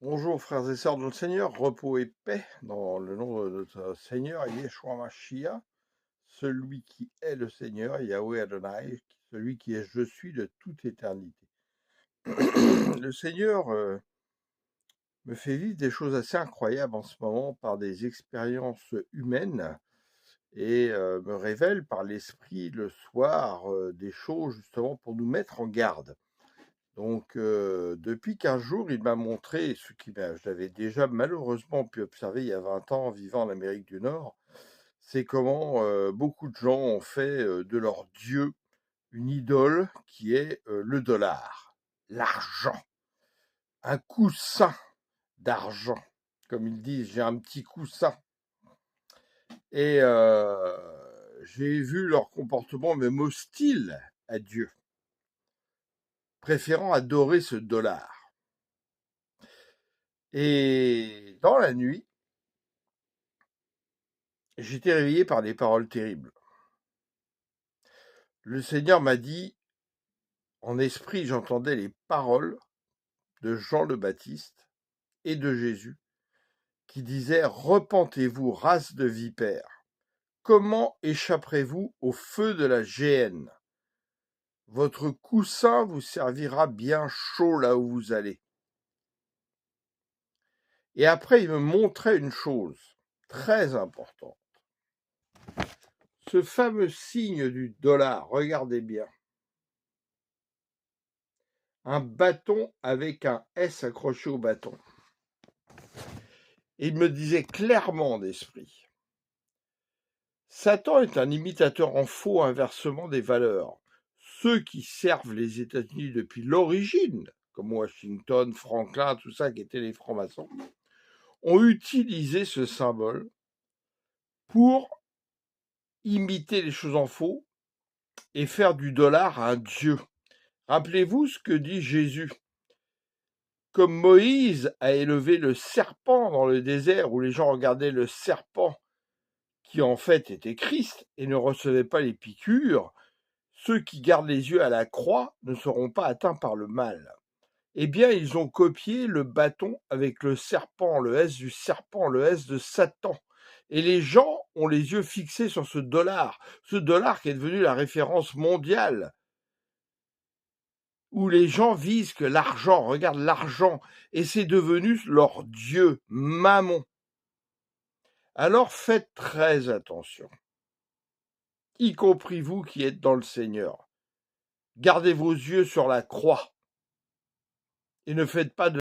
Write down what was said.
Bonjour frères et sœurs dans le Seigneur, repos et paix dans le nom de notre Seigneur Yeshua Mashiach, celui qui est le Seigneur, Yahweh Adonai, celui qui est je suis de toute éternité. Le Seigneur me fait vivre des choses assez incroyables en ce moment par des expériences humaines et me révèle par l'Esprit le soir des choses justement pour nous mettre en garde. Donc, depuis 15 jours, il m'a montré ce je l'avais déjà malheureusement pu observer il y a 20 ans en vivant en Amérique du Nord, c'est comment beaucoup de gens ont fait de leur Dieu une idole qui est le dollar, l'argent, un coussin d'argent. Comme ils disent, j'ai un petit coussin. Et j'ai vu leur comportement même hostile à Dieu, préférant adorer ce dollar. Et dans la nuit, j'étais réveillé par des paroles terribles. Le Seigneur m'a dit, en esprit, j'entendais les paroles de Jean le Baptiste et de Jésus, qui disaient « Repentez-vous, race de vipères, comment échapperez-vous au feu de la géhenne? Votre coussin vous servira bien chaud là où vous allez. » Et après, il me montrait une chose très importante. Ce fameux signe du dollar, regardez bien. Un bâton avec un S accroché au bâton. Et il me disait clairement d'esprit, Satan est un imitateur en faux inversement des valeurs. Ceux qui servent les États-Unis depuis l'origine, comme Washington, Franklin, tout ça qui étaient les francs-maçons, ont utilisé ce symbole pour imiter les choses en faux et faire du dollar un dieu. Rappelez-vous ce que dit Jésus. Comme Moïse a élevé le serpent dans le désert, où les gens regardaient le serpent qui en fait était Christ et ne recevait pas les piqûres, ceux qui gardent les yeux à la croix ne seront pas atteints par le mal. Eh bien, ils ont copié le bâton avec le serpent, le S du serpent, le S de Satan. Et les gens ont les yeux fixés sur ce dollar qui est devenu la référence mondiale, où les gens visent que l'argent, regardent l'argent, et c'est devenu leur dieu, Mammon. Alors faites très attention, y compris vous qui êtes dans le Seigneur. Gardez vos yeux sur la croix et ne faites pas de